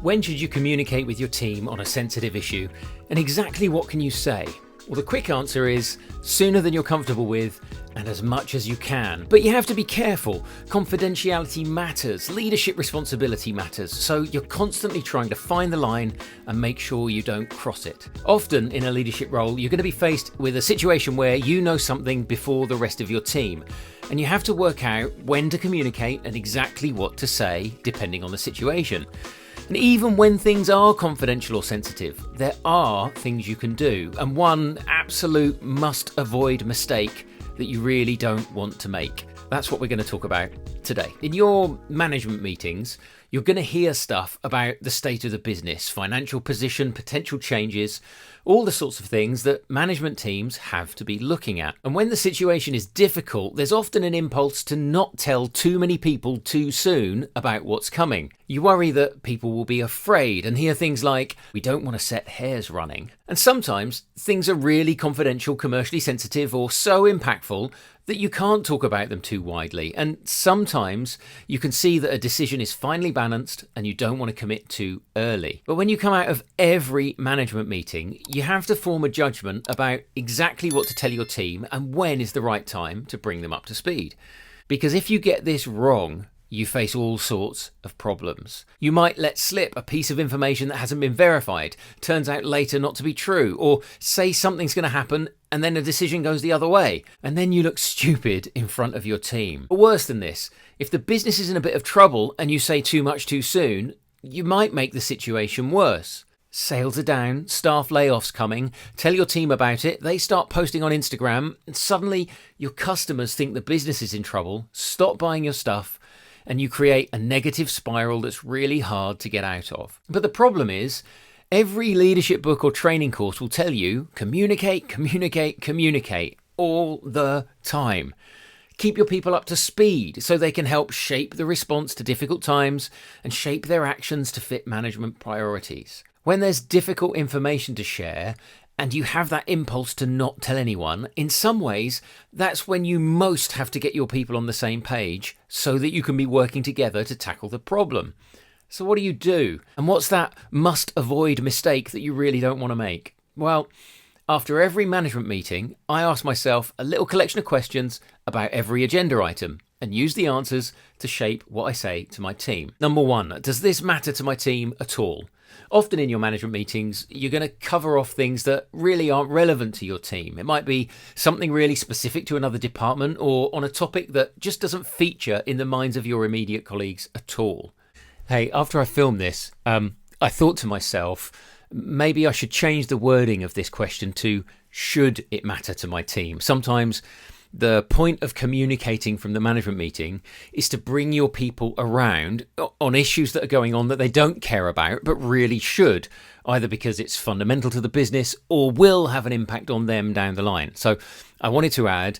When should you communicate with your team on a sensitive issue? And exactly what can you say? Well, the quick answer is sooner than you're comfortable with and as much as you can. But you have to be careful. Confidentiality matters. Leadership responsibility matters. So you're constantly trying to find the line and make sure you don't cross it. Often in a leadership role, you're going to be faced with a situation where you know something before the rest of your team. And you have to work out when to communicate and exactly what to say, depending on the situation. And even when things are confidential or sensitive, there are things you can do. And one absolute must-avoid mistake that you really don't want to make. That's what we're going to talk about today. In your management meetings, you're going to hear stuff about the state of the business, financial position, potential changes, all the sorts of things that management teams have to be looking at. And when the situation is difficult, there's often an impulse to not tell too many people too soon about what's coming. You worry that people will be afraid and hear things like, "We don't want to set hairs running." And sometimes things are really confidential, commercially sensitive, or so impactful that you can't talk about them too widely. And sometimes you can see that a decision is finely balanced and you don't want to commit too early. But when you come out of every management meeting, you have to form a judgment about exactly what to tell your team and when is the right time to bring them up to speed. Because if you get this wrong, you face all sorts of problems. You might let slip a piece of information that hasn't been verified, turns out later not to be true, or say something's going to happen and then a decision goes the other way, and then you look stupid in front of your team. Or worse than this, if the business is in a bit of trouble and you say too much too soon, you might make the situation worse. Sales are down, staff layoffs coming, tell your team about it, they start posting on Instagram, and suddenly your customers think the business is in trouble, stop buying your stuff, and you create a negative spiral that's really hard to get out of. But the problem is, every leadership book or training course will tell you, communicate, communicate, communicate all the time. Keep your people up to speed so they can help shape the response to difficult times and shape their actions to fit management priorities. When there's difficult information to share, and you have that impulse to not tell anyone, in some ways, that's when you most have to get your people on the same page so that you can be working together to tackle the problem. So what do? And what's that must-avoid mistake that you really don't want to make? Well, after every management meeting, I ask myself a little collection of questions about every agenda item and use the answers to shape what I say to my team. Number one, does this matter to my team at all? Often in your management meetings, you're going to cover off things that really aren't relevant to your team. It might be something really specific to another department or on a topic that just doesn't feature in the minds of your immediate colleagues at all. Hey, after I filmed this, I thought to myself, maybe I should change the wording of this question to, should it matter to my team? Sometimes the point of communicating from the management meeting is to bring your people around on issues that are going on that they don't care about, but really should, either because it's fundamental to the business or will have an impact on them down the line. So I wanted to add,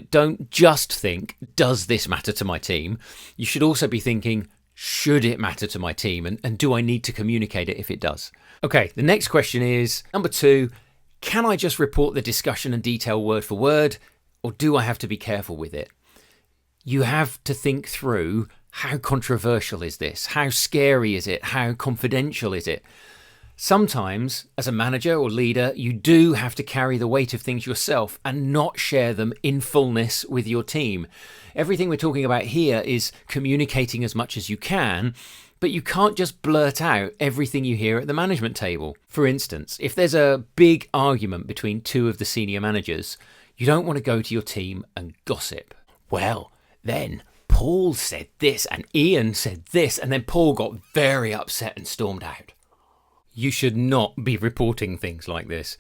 don't just think, does this matter to my team? You should also be thinking, should it matter to my team? And do I need to communicate it if it does? Okay, the next question is, number 2, can I just report the discussion and detail word for word? Or do I have to be careful with it? You have to think through, how controversial is this? How scary is it? How confidential is it? Sometimes, as a manager or leader, you do have to carry the weight of things yourself and not share them in fullness with your team. Everything we're talking about here is communicating as much as you can, but you can't just blurt out everything you hear at the management table. For instance, if there's a big argument between 2 of the senior managers, you don't want to go to your team and gossip. Well, then Paul said this and Ian said this, and then Paul got very upset and stormed out. You should not be reporting things like this.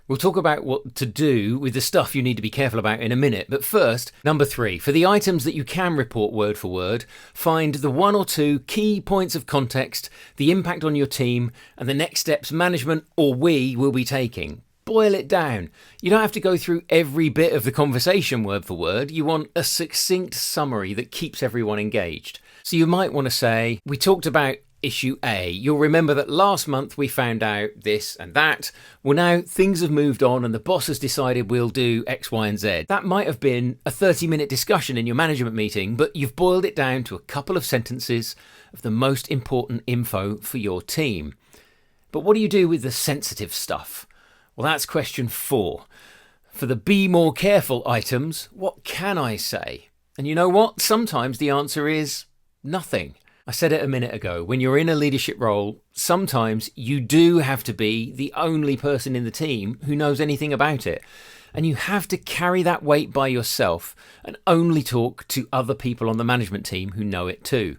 We'll talk about what to do with the stuff you need to be careful about in a minute. But first, number 3, for the items that you can report word for word, find the 1 or 2 key points of context, the impact on your team, and the next steps management or we will be taking. Boil it down. You don't have to go through every bit of the conversation word for word. You want a succinct summary that keeps everyone engaged. So you might want to say, we talked about issue A. You'll remember that last month we found out this and that. Well, now things have moved on and the boss has decided we'll do X, Y, and Z. That might have been a 30-minute discussion in your management meeting, but you've boiled it down to a couple of sentences of the most important info for your team. But what do you do with the sensitive stuff? Well, that's question 4. For the be more careful items, what can I say? And you know what? Sometimes the answer is nothing. I said it a minute ago, when you're in a leadership role, sometimes you do have to be the only person in the team who knows anything about it. And you have to carry that weight by yourself and only talk to other people on the management team who know it too.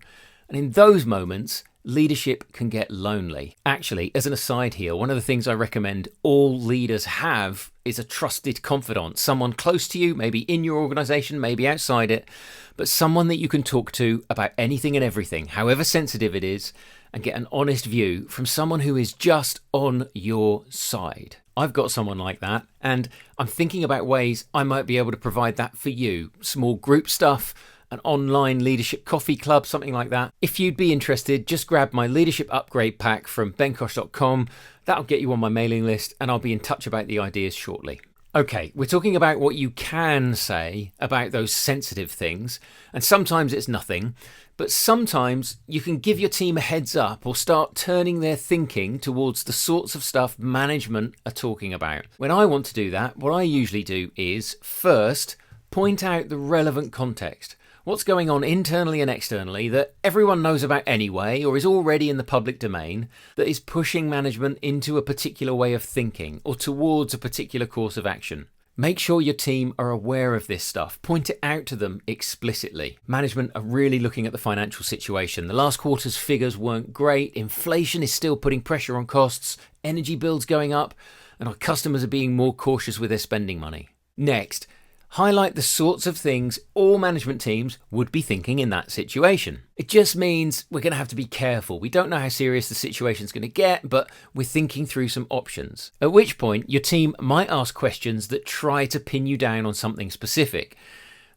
And in those moments, leadership can get lonely. Actually, as an aside here, one of the things I recommend all leaders have is a trusted confidant, someone close to you, maybe in your organization, maybe outside it, but someone that you can talk to about anything and everything, however sensitive it is, and get an honest view from someone who is just on your side. I've got someone like that, and I'm thinking about ways I might be able to provide that for you. Small group stuff, an online leadership coffee club, something like that. If you'd be interested, just grab my leadership upgrade pack from benkosh.com. That'll get you on my mailing list, and I'll be in touch about the ideas shortly. Okay, we're talking about what you can say about those sensitive things, and sometimes it's nothing, but sometimes you can give your team a heads up or start turning their thinking towards the sorts of stuff management are talking about. When I want to do that, what I usually do is, first, point out the relevant context. What's going on internally and externally that everyone knows about anyway or is already in the public domain that is pushing management into a particular way of thinking or towards a particular course of action. Make sure your team are aware of this stuff. Point it out to them explicitly. Management are really looking at the financial situation. The last quarter's figures weren't great. Inflation is still putting pressure on costs. Energy bills going up. And our customers are being more cautious with their spending money. Next, highlight the sorts of things all management teams would be thinking in that situation. It just means we're going to have to be careful. We don't know how serious the situation's going to get, but we're thinking through some options. At which point, your team might ask questions that try to pin you down on something specific.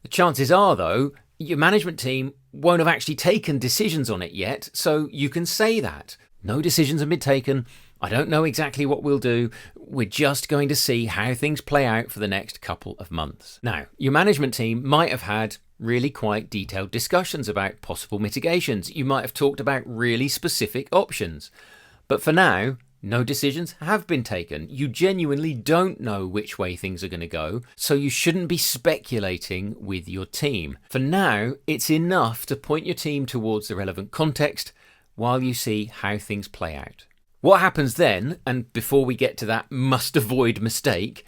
The chances are, though, your management team won't have actually taken decisions on it yet, so you can say that. No decisions have been taken. I don't know exactly what we'll do. We're just going to see how things play out for the next couple of months. Now, your management team might have had really quite detailed discussions about possible mitigations. You might have talked about really specific options. But for now, no decisions have been taken. You genuinely don't know which way things are going to go, so you shouldn't be speculating with your team. For now, it's enough to point your team towards the relevant context while you see how things play out. What happens then, and before we get to that must-avoid mistake,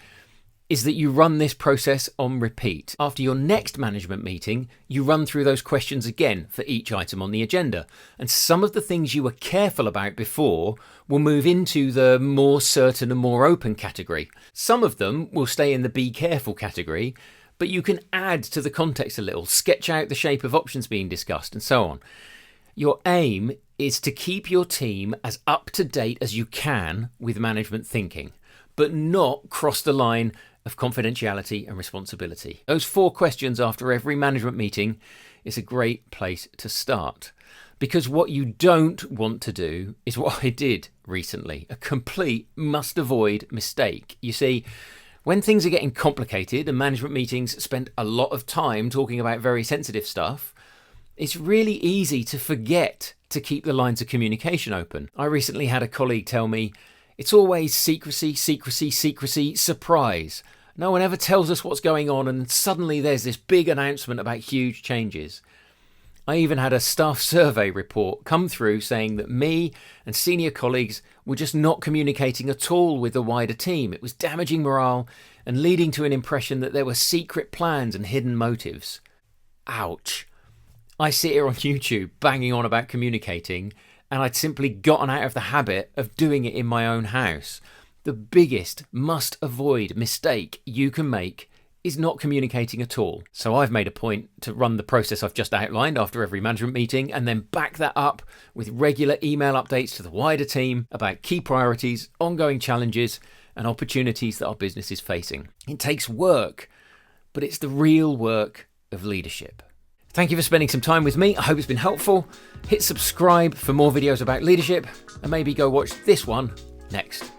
is that you run this process on repeat. After your next management meeting, you run through those questions again for each item on the agenda. And some of the things you were careful about before will move into the more certain and more open category. Some of them will stay in the be careful category, but you can add to the context a little, sketch out the shape of options being discussed, and so on. Your aim is to keep your team as up to date as you can with management thinking, but not cross the line of confidentiality and responsibility. Those 4 questions after every management meeting is a great place to start. Because what you don't want to do is what I did recently, a complete must-avoid mistake. You see, when things are getting complicated and management meetings spend a lot of time talking about very sensitive stuff, it's really easy to forget to keep the lines of communication open. I recently had a colleague tell me, it's always secrecy, secrecy, secrecy, surprise. No one ever tells us what's going on, and suddenly there's this big announcement about huge changes. I even had a staff survey report come through saying that me and senior colleagues were just not communicating at all with the wider team. It was damaging morale and leading to an impression that there were secret plans and hidden motives. Ouch. I sit here on YouTube banging on about communicating, and I'd simply gotten out of the habit of doing it in my own house. The biggest must-avoid mistake you can make is not communicating at all. So I've made a point to run the process I've just outlined after every management meeting and then back that up with regular email updates to the wider team about key priorities, ongoing challenges, and opportunities that our business is facing. It takes work, but it's the real work of leadership. Thank you for spending some time with me. I hope it's been helpful. Hit subscribe for more videos about leadership, and maybe go watch this one next.